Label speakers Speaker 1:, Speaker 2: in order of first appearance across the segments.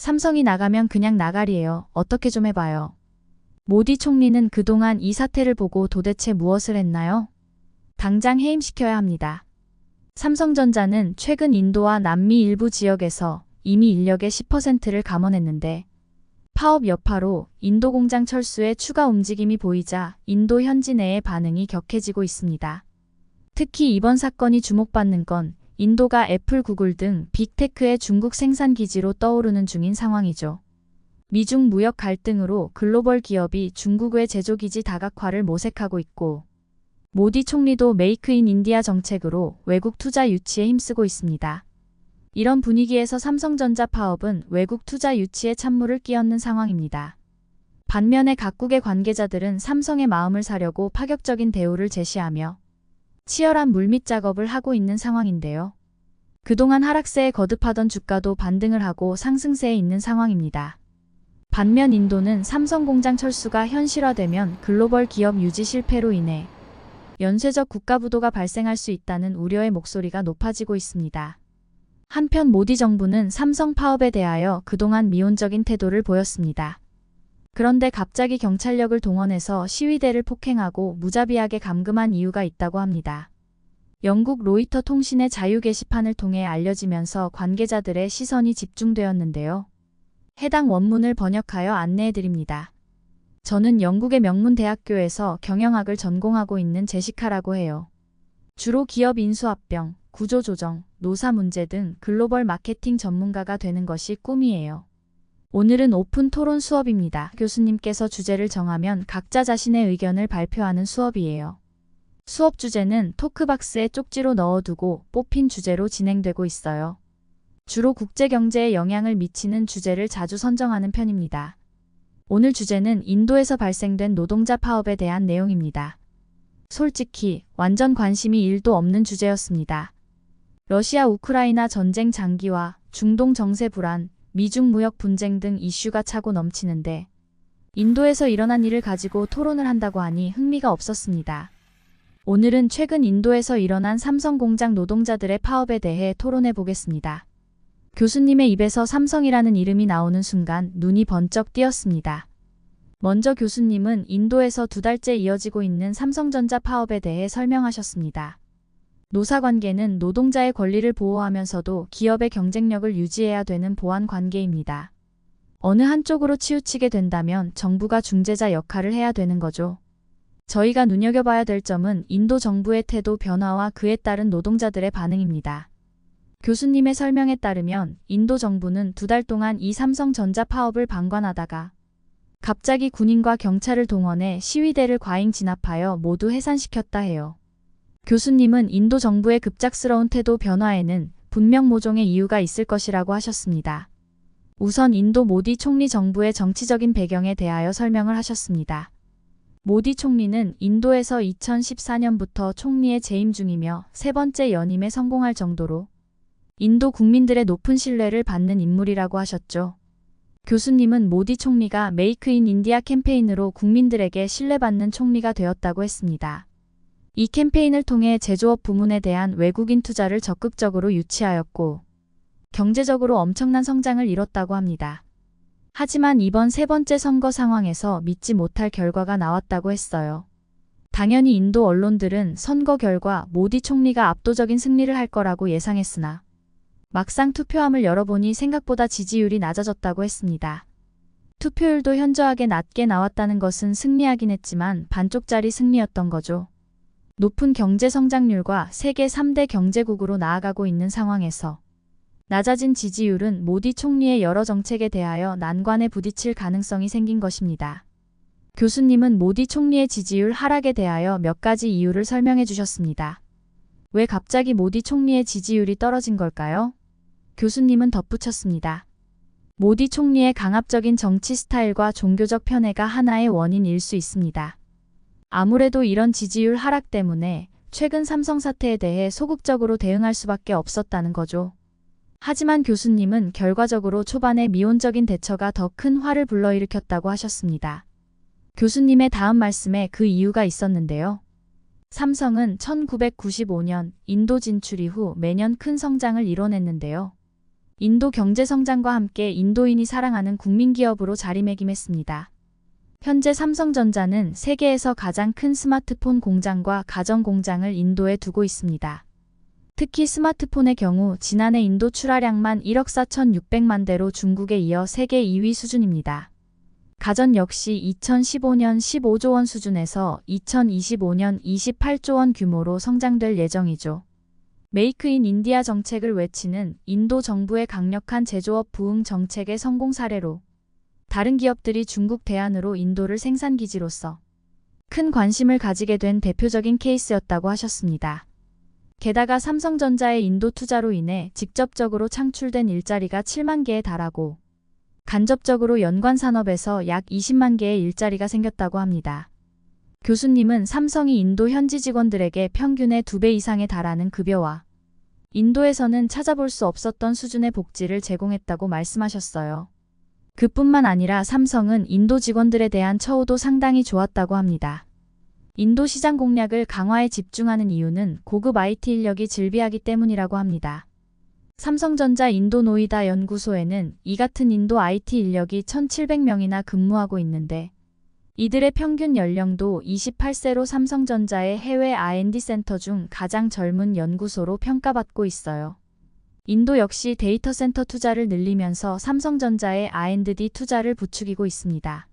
Speaker 1: 삼성이 나가면 그냥 나가리예요. 어떻게 좀 해봐요. 모디 총리는 그동안 이 사태를 보고 도대체 무엇을 했나요? 당장 해임시켜야 합니다. 삼성전자는 최근 인도와 남미 일부 지역에서 이미 인력의 10%를 감원했는데 파업 여파로 인도 공장 철수에 추가 움직임이 보이자 인도 현지 내의 반응이 격해지고 있습니다. 특히 이번 사건이 주목받는 건 인도가 애플, 구글 등 빅테크의 중국 생산 기지로 떠오르는 중인 상황이죠. 미중 무역 갈등으로 글로벌 기업이 중국의 제조기지 다각화를 모색하고 있고 모디 총리도 메이크 인 인디아 정책으로 외국 투자 유치에 힘쓰고 있습니다. 이런 분위기에서 삼성전자 파업은 외국 투자 유치에 찬물을 끼얹는 상황입니다. 반면에 각국의 관계자들은 삼성의 마음을 사려고 파격적인 대우를 제시하며 치열한 물밑 작업을 하고 있는 상황인데요. 그동안 하락세에 거듭하던 주가도 반등을 하고 상승세에 있는 상황입니다. 반면 인도는 삼성 공장 철수가 현실화되면 글로벌 기업 유지 실패로 인해 연쇄적 국가 부도가 발생할 수 있다는 우려의 목소리가 높아지고 있습니다. 한편 모디 정부는 삼성 파업에 대하여 그동안 미온적인 태도를 보였습니다. 그런데 갑자기 경찰력을 동원해서 시위대를 폭행하고 무자비하게 감금한 이유가 있다고 합니다. 영국 로이터 통신의 자유 게시판을 통해 알려지면서 관계자들의 시선이 집중되었는데요. 해당 원문을 번역하여 안내해드립니다. 저는 영국의 명문 대학교에서 경영학을 전공하고 있는 제시카라고 해요. 주로 기업 인수합병, 구조조정, 노사 문제 등 글로벌 마케팅 전문가가 되는 것이 꿈이에요. 오늘은 오픈 토론 수업입니다. 교수님께서 주제를 정하면 각자 자신의 의견을 발표하는 수업이에요. 수업 주제는 토크박스에 쪽지로 넣어두고 뽑힌 주제로 진행되고 있어요. 주로 국제경제에 영향을 미치는 주제를 자주 선정하는 편입니다. 오늘 주제는 인도에서 발생된 노동자 파업에 대한 내용입니다. 솔직히 완전 관심이 1도 없는 주제였습니다. 러시아 우크라이나 전쟁 장기화, 중동 정세 불안, 미중 무역 분쟁 등 이슈가 차고 넘치는데 인도에서 일어난 일을 가지고 토론을 한다고 하니 흥미가 없었습니다. 오늘은 최근 인도에서 일어난 삼성 공장 노동자들의 파업에 대해 토론해 보겠습니다. 교수님의 입에서 삼성이라는 이름이 나오는 순간 눈이 번쩍 띄었습니다. 먼저 교수님은 인도에서 2달째 이어지고 있는 삼성전자 파업에 대해 설명하셨습니다. 노사관계는 노동자의 권리를 보호하면서도 기업의 경쟁력을 유지해야 되는 보완 관계입니다. 어느 한쪽으로 치우치게 된다면 정부가 중재자 역할을 해야 되는 거죠. 저희가 눈여겨봐야 될 점은 인도 정부의 태도 변화와 그에 따른 노동자들의 반응입니다. 교수님의 설명에 따르면 인도 정부는 2달 동안 이 삼성전자 파업을 방관하다가 갑자기 군인과 경찰을 동원해 시위대를 과잉 진압하여 모두 해산시켰다 해요. 교수님은 인도 정부의 급작스러운 태도 변화에는 분명 모종의 이유가 있을 것이라고 하셨습니다. 우선 인도 모디 총리 정부의 정치적인 배경에 대하여 설명을 하셨습니다. 모디 총리는 인도에서 2014년부터 총리에 재임 중이며 3번째 연임에 성공할 정도로 인도 국민들의 높은 신뢰를 받는 인물이라고 하셨죠. 교수님은 모디 총리가 메이크 인 인디아 캠페인으로 국민들에게 신뢰받는 총리가 되었다고 했습니다. 이 캠페인을 통해 제조업 부문에 대한 외국인 투자를 적극적으로 유치하였고 경제적으로 엄청난 성장을 이뤘다고 합니다. 하지만 이번 3번째 선거 상황에서 믿지 못할 결과가 나왔다고 했어요. 당연히 인도 언론들은 선거 결과 모디 총리가 압도적인 승리를 할 거라고 예상했으나 막상 투표함을 열어보니 생각보다 지지율이 낮아졌다고 했습니다. 투표율도 현저하게 낮게 나왔다는 것은 승리하긴 했지만 반쪽짜리 승리였던 거죠. 높은 경제 성장률과 세계 3대 경제국으로 나아가고 있는 상황에서 낮아진 지지율은 모디 총리의 여러 정책에 대하여 난관에 부딪힐 가능성이 생긴 것입니다. 교수님은 모디 총리의 지지율 하락에 대하여 몇 가지 이유를 설명해 주셨습니다. 왜 갑자기 모디 총리의 지지율이 떨어진 걸까요? 교수님은 덧붙였습니다. 모디 총리의 강압적인 정치 스타일과 종교적 편애가 하나의 원인일 수 있습니다. 아무래도 이런 지지율 하락 때문에 최근 삼성 사태에 대해 소극적으로 대응할 수밖에 없었다는 거죠. 하지만 교수님은 결과적으로 초반에 미온적인 대처가 더 큰 화를 불러일으켰다고 하셨습니다. 교수님의 다음 말씀에 그 이유가 있었는데요. 삼성은 1995년 인도 진출 이후 매년 큰 성장을 이뤄냈는데요. 인도 경제 성장과 함께 인도인이 사랑하는 국민기업으로 자리매김했습니다. 현재 삼성전자는 세계에서 가장 큰 스마트폰 공장과 가전 공장을 인도에 두고 있습니다. 특히 스마트폰의 경우 지난해 인도 출하량만 1억 4,600만 대로 중국에 이어 세계 2위 수준입니다. 가전 역시 2015년 15조 원 수준에서 2025년 28조 원 규모로 성장될 예정이죠. 메이크 인 인디아 정책을 외치는 인도 정부의 강력한 제조업 부흥 정책의 성공 사례로 다른 기업들이 중국 대안으로 인도를 생산기지로서 큰 관심을 가지게 된 대표적인 케이스였다고 하셨습니다. 게다가 삼성전자의 인도 투자로 인해 직접적으로 창출된 일자리가 7만 개에 달하고 간접적으로 연관 산업에서 약 20만 개의 일자리가 생겼다고 합니다. 교수님은 삼성이 인도 현지 직원들에게 평균의 2배 이상에 달하는 급여와 인도에서는 찾아볼 수 없었던 수준의 복지를 제공했다고 말씀하셨어요. 그뿐만 아니라 삼성은 인도 직원들에 대한 처우도 상당히 좋았다고 합니다. 인도 시장 공략을 강화에 집중하는 이유는 고급 IT 인력이 즐비하기 때문이라고 합니다. 삼성전자 인도 노이다 연구소에는 이 같은 인도 IT 인력이 1,700명이나 근무하고 있는데 이들의 평균 연령도 28세로 삼성전자의 해외 R&D 센터 중 가장 젊은 연구소로 평가받고 있어요. 인도 역시 데이터 센터 투자를 늘리면서 삼성전자의 R&D 투자를 부추기고 있습니다.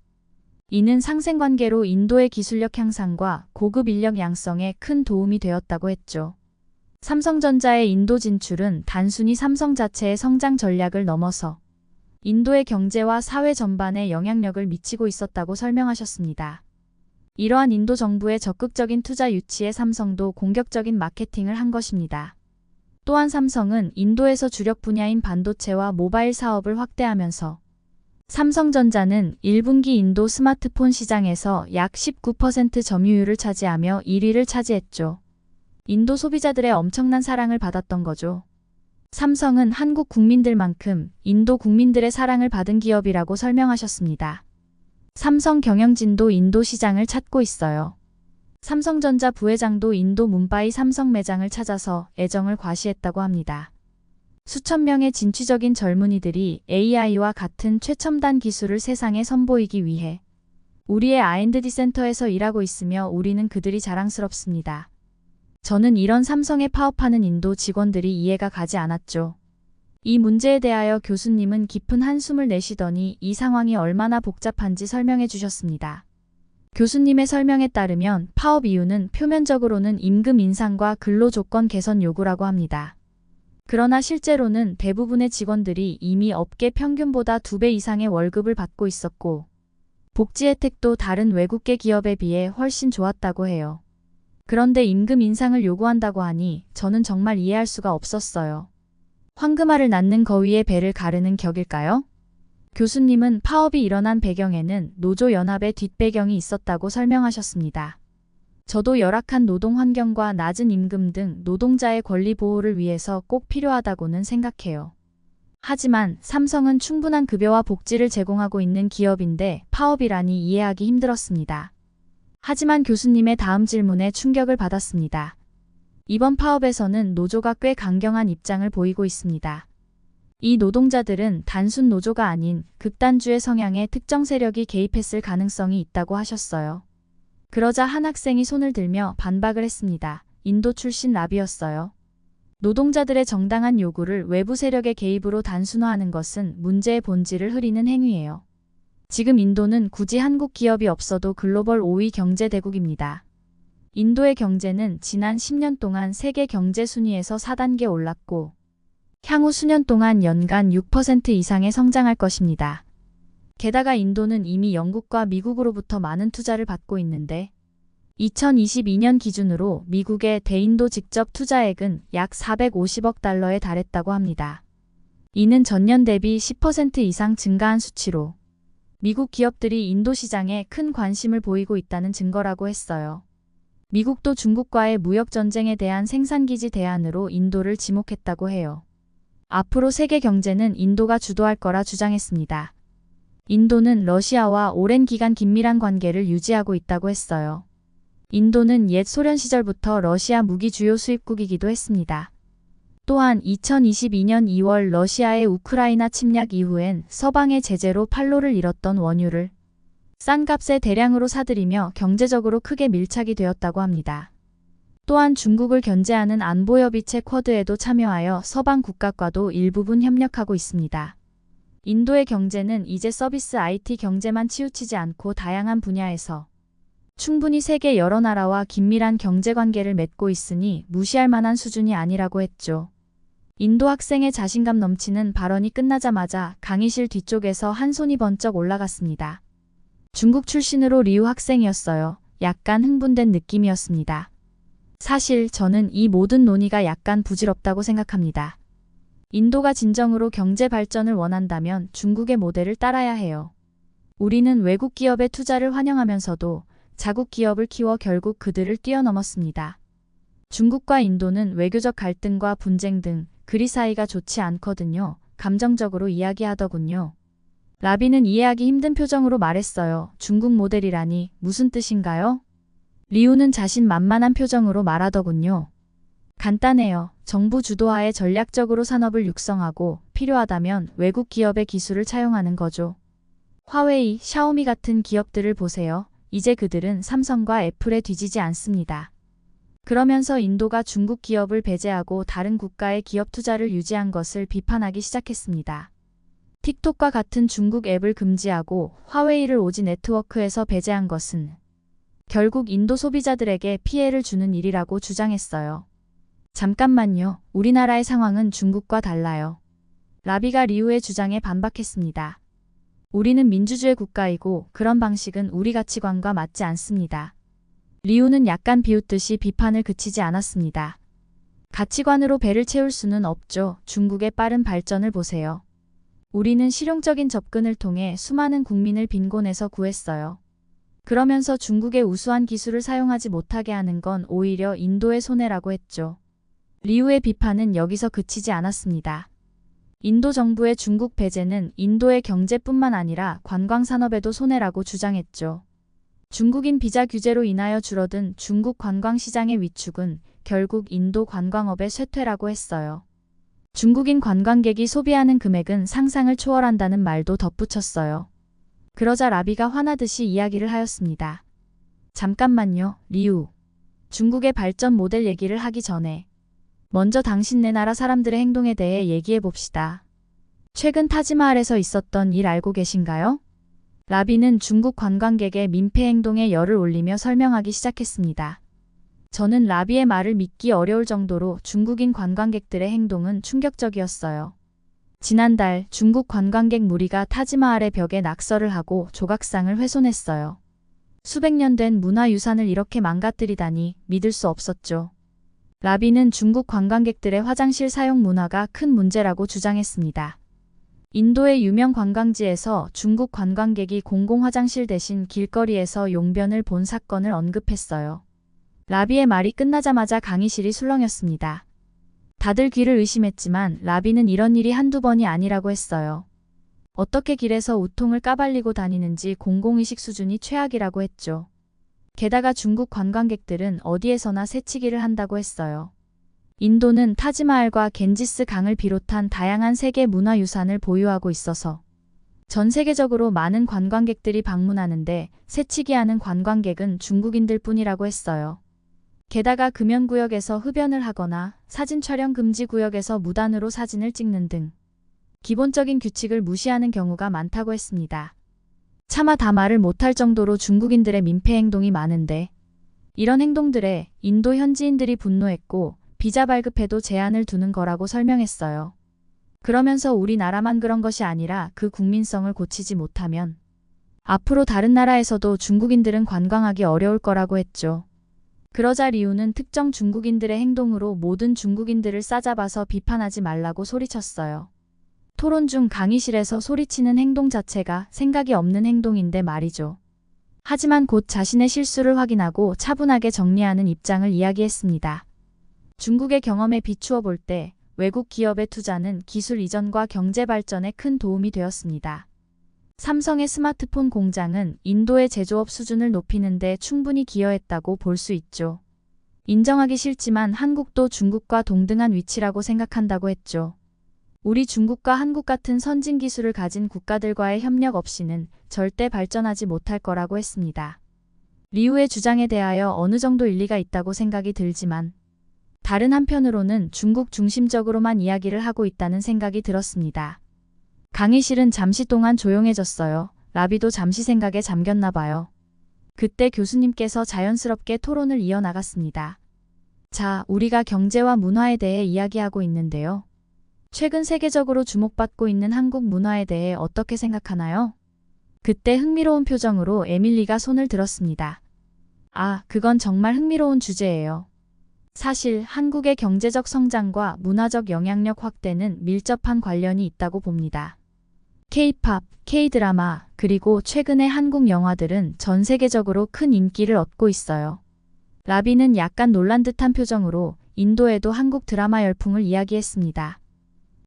Speaker 1: 이는 상생관계로 인도의 기술력 향상과 고급 인력 양성에 큰 도움이 되었다고 했죠. 삼성전자의 인도 진출은 단순히 삼성 자체의 성장 전략을 넘어서 인도의 경제와 사회 전반에 영향력을 미치고 있었다고 설명하셨습니다. 이러한 인도 정부의 적극적인 투자 유치에 삼성도 공격적인 마케팅을 한 것입니다. 또한 삼성은 인도에서 주력 분야인 반도체와 모바일 사업을 확대하면서 삼성전자는 1분기 인도 스마트폰 시장에서 약 19% 점유율을 차지하며 1위를 차지했죠. 인도 소비자들의 엄청난 사랑을 받았던 거죠. 삼성은 한국 국민들만큼 인도 국민들의 사랑을 받은 기업이라고 설명하셨습니다. 삼성 경영진도 인도 시장을 찾고 있어요. 삼성전자 부회장도 인도 뭄바이 삼성 매장을 찾아서 애정을 과시했다고 합니다. 수천 명의 진취적인 젊은이들이 AI와 같은 최첨단 기술을 세상에 선보이기 위해 우리의 R&D 센터에서 일하고 있으며 우리는 그들이 자랑스럽습니다. 저는 이런 삼성에 파업하는 인도 직원들이 이해가 가지 않았죠. 이 문제에 대하여 교수님은 깊은 한숨을 내쉬더니 이 상황이 얼마나 복잡한지 설명해 주셨습니다. 교수님의 설명에 따르면 파업 이유는 표면적으로는 임금 인상과 근로조건 개선 요구라고 합니다. 그러나 실제로는 대부분의 직원들이 이미 업계 평균보다 2배 이상의 월급을 받고 있었고 복지 혜택도 다른 외국계 기업에 비해 훨씬 좋았다고 해요. 그런데 임금 인상을 요구한다고 하니 저는 정말 이해할 수가 없었어요. 황금알을 낳는 거위의 배를 가르는 격일까요? 교수님은 파업이 일어난 배경에는 노조연합의 뒷배경이 있었다고 설명하셨습니다. 저도 열악한 노동 환경과 낮은 임금 등 노동자의 권리 보호를 위해서 꼭 필요하다고는 생각해요. 하지만 삼성은 충분한 급여와 복지를 제공하고 있는 기업인데 파업이라니 이해하기 힘들었습니다. 하지만 교수님의 다음 질문에 충격을 받았습니다. 이번 파업에서는 노조가 꽤 강경한 입장을 보이고 있습니다. 이 노동자들은 단순 노조가 아닌 극단주의 성향의 특정 세력이 개입했을 가능성이 있다고 하셨어요. 그러자 한 학생이 손을 들며 반박을 했습니다. 인도 출신 랍이었어요. 노동자들의 정당한 요구를 외부 세력의 개입으로 단순화하는 것은 문제의 본질을 흐리는 행위예요. 지금 인도는 굳이 한국 기업이 없어도 글로벌 5위 경제 대국입니다. 인도의 경제는 지난 10년 동안 세계 경제 순위에서 4단계 올랐고 향후 수년 동안 연간 6% 이상의 성장할 것입니다. 게다가 인도는 이미 영국과 미국으로부터 많은 투자를 받고 있는데 2022년 기준으로 미국의 대인도 직접 투자액은 약 450억 달러에 달했다고 합니다. 이는 전년 대비 10% 이상 증가한 수치로 미국 기업들이 인도 시장에 큰 관심을 보이고 있다는 증거라고 했어요. 미국도 중국과의 무역 전쟁에 대한 생산기지 대안으로 인도를 지목했다고 해요. 앞으로 세계 경제는 인도가 주도할 거라 주장했습니다. 인도는 러시아와 오랜 기간 긴밀한 관계를 유지하고 있다고 했어요. 인도는 옛 소련 시절부터 러시아 무기 주요 수입국이기도 했습니다. 또한 2022년 2월 러시아의 우크라이나 침략 이후엔 서방의 제재로 판로를 잃었던 원유를 싼 값에 대량으로 사들이며 경제적으로 크게 밀착이 되었다고 합니다. 또한 중국을 견제하는 안보협의체 쿼드에도 참여하여 서방 국가과도 일부분 협력하고 있습니다. 인도의 경제는 이제 서비스 IT 경제만 치우치지 않고 다양한 분야에서 충분히 세계 여러 나라와 긴밀한 경제관계를 맺고 있으니 무시할 만한 수준이 아니라고 했죠. 인도 학생의 자신감 넘치는 발언이 끝나자마자 강의실 뒤쪽에서 한 손이 번쩍 올라갔습니다. 중국 출신으로 리우 학생이었어요. 약간 흥분된 느낌이었습니다. 사실 저는 이 모든 논의가 약간 부질없다고 생각합니다. 인도가 진정으로 경제 발전을 원한다면 중국의 모델을 따라야 해요. 우리는 외국 기업의 투자를 환영하면서도 자국 기업을 키워 결국 그들을 뛰어넘었습니다. 중국과 인도는 외교적 갈등과 분쟁 등 그리 사이가 좋지 않거든요. 감정적으로 이야기하더군요. 라비는 이해하기 힘든 표정으로 말했어요. 중국 모델이라니 무슨 뜻인가요? 리우는 자신만만한 표정으로 말하더군요. 간단해요. 정부 주도하에 전략적으로 산업을 육성하고 필요하다면 외국 기업의 기술을 차용하는 거죠. 화웨이, 샤오미 같은 기업들을 보세요. 이제 그들은 삼성과 애플에 뒤지지 않습니다. 그러면서 인도가 중국 기업을 배제하고 다른 국가의 기업 투자를 유지한 것을 비판하기 시작했습니다. 틱톡과 같은 중국 앱을 금지하고 화웨이를 오지 네트워크에서 배제한 것은 결국 인도 소비자들에게 피해를 주는 일이라고 주장했어요. 잠깐만요. 우리나라의 상황은 중국과 달라요. 라비가 리우의 주장에 반박했습니다. 우리는 민주주의 국가이고 그런 방식은 우리 가치관과 맞지 않습니다. 리우는 약간 비웃듯이 비판을 그치지 않았습니다. 가치관으로 배를 채울 수는 없죠. 중국의 빠른 발전을 보세요. 우리는 실용적인 접근을 통해 수많은 국민을 빈곤에서 구했어요. 그러면서 중국의 우수한 기술을 사용하지 못하게 하는 건 오히려 인도의 손해라고 했죠. 리우의 비판은 여기서 그치지 않았습니다. 인도 정부의 중국 배제는 인도의 경제뿐만 아니라 관광산업에도 손해라고 주장했죠. 중국인 비자 규제로 인하여 줄어든 중국 관광시장의 위축은 결국 인도 관광업의 쇠퇴라고 했어요. 중국인 관광객이 소비하는 금액은 상상을 초월한다는 말도 덧붙였어요. 그러자 라비가 화나듯이 이야기를 하였습니다. 잠깐만요, 리우. 중국의 발전 모델 얘기를 하기 전에 먼저 당신네 나라 사람들의 행동에 대해 얘기해 봅시다. 최근 타지마할에서 있었던 일 알고 계신가요? 라비는 중국 관광객의 민폐 행동에 열을 올리며 설명하기 시작했습니다. 저는 라비의 말을 믿기 어려울 정도로 중국인 관광객들의 행동은 충격적이었어요. 지난달 중국 관광객 무리가 타지마할의 벽에 낙서를 하고 조각상을 훼손했어요. 수백 년 된 문화유산을 이렇게 망가뜨리다니 믿을 수 없었죠. 라비는 중국 관광객들의 화장실 사용 문화가 큰 문제라고 주장했습니다. 인도의 유명 관광지에서 중국 관광객이 공공 화장실 대신 길거리에서 용변을 본 사건을 언급했어요. 라비의 말이 끝나자마자 강의실이 술렁였습니다. 다들 귀를 의심했지만 라비는 이런 일이 한두 번이 아니라고 했어요. 어떻게 길에서 우통을 까발리고 다니는지 공공의식 수준이 최악이라고 했죠. 게다가 중국 관광객들은 어디에서나 새치기를 한다고 했어요. 인도는 타지마할과 겐지스 강을 비롯한 다양한 세계 문화유산을 보유하고 있어서 전 세계적으로 많은 관광객들이 방문하는데 새치기하는 관광객은 중국인들 뿐이라고 했어요. 게다가 금연구역에서 흡연을 하거나 사진 촬영 금지 구역에서 무단으로 사진을 찍는 등 기본적인 규칙을 무시하는 경우가 많다고 했습니다. 차마 다 말을 못할 정도로 중국인들의 민폐 행동이 많은데 이런 행동들에 인도 현지인들이 분노했고 비자 발급에도 제한을 두는 거라고 설명했어요. 그러면서 우리나라만 그런 것이 아니라 그 국민성을 고치지 못하면 앞으로 다른 나라에서도 중국인들은 관광하기 어려울 거라고 했죠. 그러자 리우는 특정 중국인들의 행동으로 모든 중국인들을 싸잡아서 비판하지 말라고 소리쳤어요. 토론 중 강의실에서 소리치는 행동 자체가 생각이 없는 행동인데 말이죠. 하지만 곧 자신의 실수를 확인하고 차분하게 정리하는 입장을 이야기했습니다. 중국의 경험에 비추어 볼 때 외국 기업의 투자는 기술 이전과 경제 발전에 큰 도움이 되었습니다. 삼성의 스마트폰 공장은 인도의 제조업 수준을 높이는 데 충분히 기여했다고 볼 수 있죠. 인정하기 싫지만 한국도 중국과 동등한 위치라고 생각한다고 했죠. 우리 중국과 한국 같은 선진 기술을 가진 국가들과의 협력 없이는 절대 발전하지 못할 거라고 했습니다. 리우의 주장에 대하여 어느 정도 일리가 있다고 생각이 들지만 다른 한편으로는 중국 중심적으로만 이야기를 하고 있다는 생각이 들었습니다. 강의실은 잠시 동안 조용해졌어요. 라비도 잠시 생각에 잠겼나 봐요. 그때 교수님께서 자연스럽게 토론을 이어나갔습니다. 자, 우리가 경제와 문화에 대해 이야기하고 있는데요. 최근 세계적으로 주목받고 있는 한국 문화에 대해 어떻게 생각하나요? 그때 흥미로운 표정으로 에밀리가 손을 들었습니다. 아, 그건 정말 흥미로운 주제예요. 사실 한국의 경제적 성장과 문화적 영향력 확대는 밀접한 관련이 있다고 봅니다. K-팝, K-드라마, 그리고 최근의 한국 영화들은 전 세계적으로 큰 인기를 얻고 있어요. 라비는 약간 놀란 듯한 표정으로 인도에도 한국 드라마 열풍을 이야기했습니다.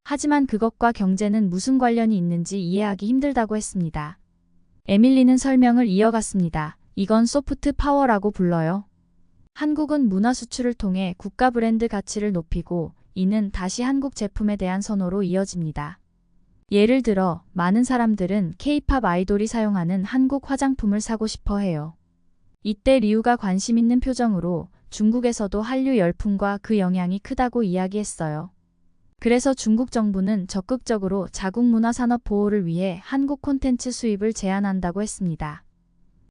Speaker 1: 하지만 그것과 경제는 무슨 관련이 있는지 이해하기 힘들다고 했습니다. 에밀리는 설명을 이어갔습니다. 이건 소프트 파워라고 불러요. 한국은 문화 수출을 통해 국가 브랜드 가치를 높이고 이는 다시 한국 제품에 대한 선호로 이어집니다. 예를 들어 많은 사람들은 K-팝 아이돌이 사용하는 한국 화장품을 사고 싶어 해요. 이때 리우가 관심 있는 표정으로 중국에서도 한류 열풍과 그 영향이 크다고 이야기했어요. 그래서 중국 정부는 적극적으로 자국 문화 산업 보호를 위해 한국 콘텐츠 수입을 제한한다고 했습니다.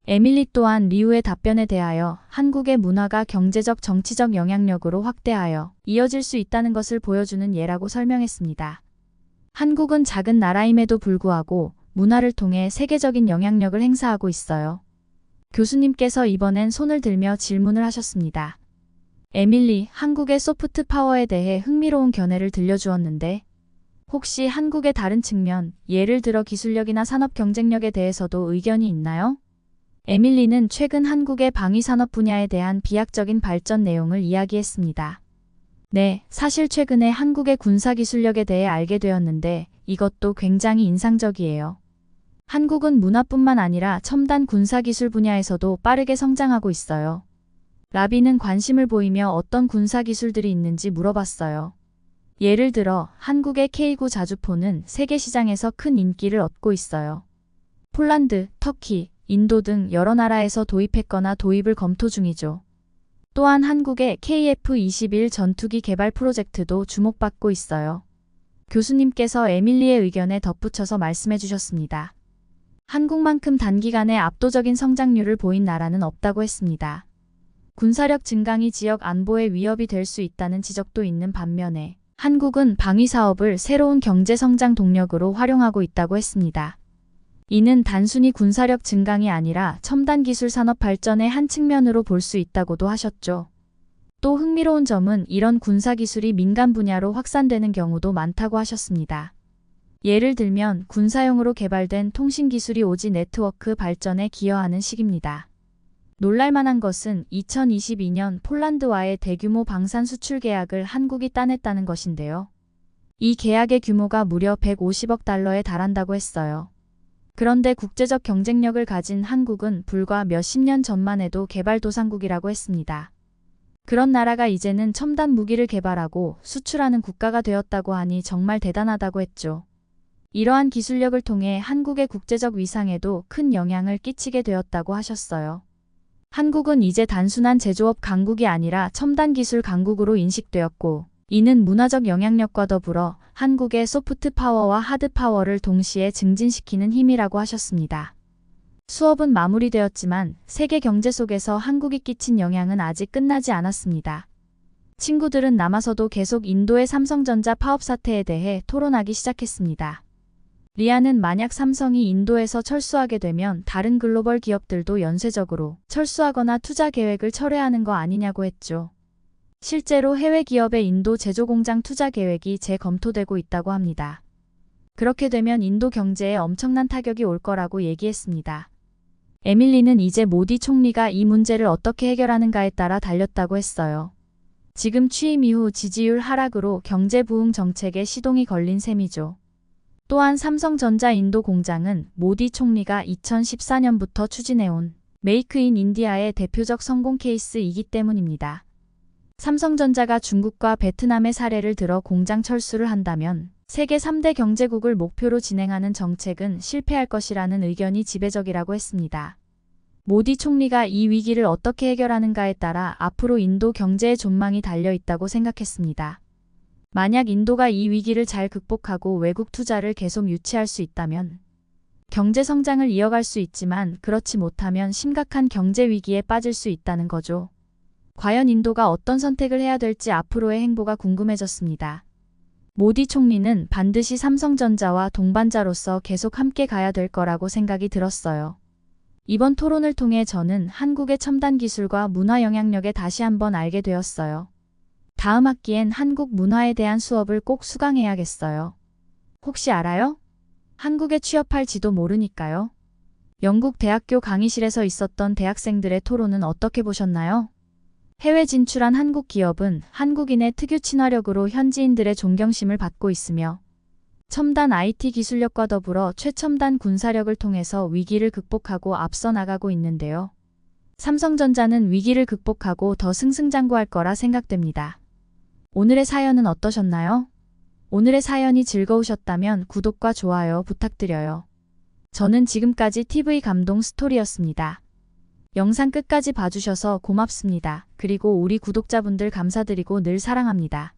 Speaker 1: 에밀리 또한 리우의 답변에 대하여 한국의 문화가 경제적 정치적 영향력으로 확대하여 이어질 수 있다는 것을 보여주는 예라고 설명했습니다. 한국은 작은 나라임에도 불구하고 문화를 통해 세계적인 영향력을 행사하고 있어요. 교수님께서 이번엔 손을 들며 질문을 하셨습니다. 에밀리, 한국의 소프트 파워에 대해 흥미로운 견해를 들려주었는데 혹시 한국의 다른 측면, 예를 들어 기술력이나 산업 경쟁력에 대해서도 의견이 있나요? 에밀리는 최근 한국의 방위산업 분야에 대한 비약적인 발전 내용을 이야기했습니다. 네, 사실 최근에 한국의 군사기술력에 대해 알게 되었는데 이것도 굉장히 인상적이에요. 한국은 문화뿐만 아니라 첨단 군사기술 분야에서도 빠르게 성장하고 있어요. 라비는 관심을 보이며 어떤 군사기술들이 있는지 물어봤어요. 예를 들어 한국의 K9 자주포는 세계 시장에서 큰 인기를 얻고 있어요. 폴란드, 터키, 인도 등 여러 나라에서 도입했거나 도입을 검토 중이죠. 또한 한국의 KF-21 전투기 개발 프로젝트도 주목받고 있어요. 교수님께서 에밀리의 의견에 덧붙여서 말씀해 주셨습니다. 한국만큼 단기간에 압도적인 성장률을 보인 나라는 없다고 했습니다. 군사력 증강이 지역 안보에 위협이 될 수 있다는 지적도 있는 반면에 한국은 방위 사업을 새로운 경제 성장 동력으로 활용하고 있다고 했습니다. 이는 단순히 군사력 증강이 아니라 첨단 기술 산업 발전의 한 측면으로 볼 수 있다고도 하셨죠. 또 흥미로운 점은 이런 군사 기술이 민간 분야로 확산되는 경우도 많다고 하셨습니다. 예를 들면 군사용으로 개발된 통신 기술이 오지 네트워크 발전에 기여하는 시기입니다. 놀랄만한 것은 2022년 폴란드와의 대규모 방산 수출 계약을 한국이 따냈다는 것인데요. 이 계약의 규모가 무려 150억 달러에 달한다고 했어요. 그런데 국제적 경쟁력을 가진 한국은 불과 몇십 년 전만 해도 개발도상국이라고 했습니다. 그런 나라가 이제는 첨단 무기를 개발하고 수출하는 국가가 되었다고 하니 정말 대단하다고 했죠. 이러한 기술력을 통해 한국의 국제적 위상에도 큰 영향을 끼치게 되었다고 하셨어요. 한국은 이제 단순한 제조업 강국이 아니라 첨단 기술 강국으로 인식되었고 이는 문화적 영향력과 더불어 한국의 소프트 파워와 하드 파워를 동시에 증진시키는 힘이라고 하셨습니다. 수업은 마무리되었지만 세계 경제 속에서 한국이 끼친 영향은 아직 끝나지 않았습니다. 친구들은 남아서도 계속 인도의 삼성전자 파업 사태에 대해 토론하기 시작했습니다. 리아는 만약 삼성이 인도에서 철수하게 되면 다른 글로벌 기업들도 연쇄적으로 철수하거나 투자 계획을 철회하는 거 아니냐고 했죠. 실제로 해외 기업의 인도 제조공장 투자 계획이 재검토되고 있다고 합니다. 그렇게 되면 인도 경제에 엄청난 타격이 올 거라고 얘기했습니다. 에밀리는 이제 모디 총리가 이 문제를 어떻게 해결하는가에 따라 달렸다고 했어요. 지금 취임 이후 지지율 하락으로 경제 부흥 정책에 시동이 걸린 셈이죠. 또한 삼성전자 인도 공장은 모디 총리가 2014년부터 추진해온 메이크 인 인디아의 대표적 성공 케이스이기 때문입니다. 삼성전자가 중국과 베트남의 사례를 들어 공장 철수를 한다면 세계 3대 경제국을 목표로 진행하는 정책은 실패할 것이라는 의견이 지배적이라고 했습니다. 모디 총리가 이 위기를 어떻게 해결하는가에 따라 앞으로 인도 경제의 전망이 달려 있다고 생각했습니다. 만약 인도가 이 위기를 잘 극복하고 외국 투자를 계속 유치할 수 있다면 경제 성장을 이어갈 수 있지만 그렇지 못하면 심각한 경제 위기에 빠질 수 있다는 거죠. 과연 인도가 어떤 선택을 해야 될지 앞으로의 행보가 궁금해졌습니다. 모디 총리는 반드시 삼성전자와 동반자로서 계속 함께 가야 될 거라고 생각이 들었어요. 이번 토론을 통해 저는 한국의 첨단 기술과 문화 영향력에 다시 한번 알게 되었어요. 다음 학기엔 한국 문화에 대한 수업을 꼭 수강해야겠어요. 혹시 알아요? 한국에 취업할지도 모르니까요. 영국 대학교 강의실에서 있었던 대학생들의 토론은 어떻게 보셨나요? 해외 진출한 한국 기업은 한국인의 특유 친화력으로 현지인들의 존경심을 받고 있으며 첨단 IT 기술력과 더불어 최첨단 군사력을 통해서 위기를 극복하고 앞서 나가고 있는데요. 삼성전자는 위기를 극복하고 더 승승장구할 거라 생각됩니다. 오늘의 사연은 어떠셨나요? 오늘의 사연이 즐거우셨다면 구독과 좋아요 부탁드려요. 저는 지금까지 TV 감동 스토리였습니다. 영상 끝까지 봐주셔서 고맙습니다. 그리고 우리 구독자분들 감사드리고 늘 사랑합니다.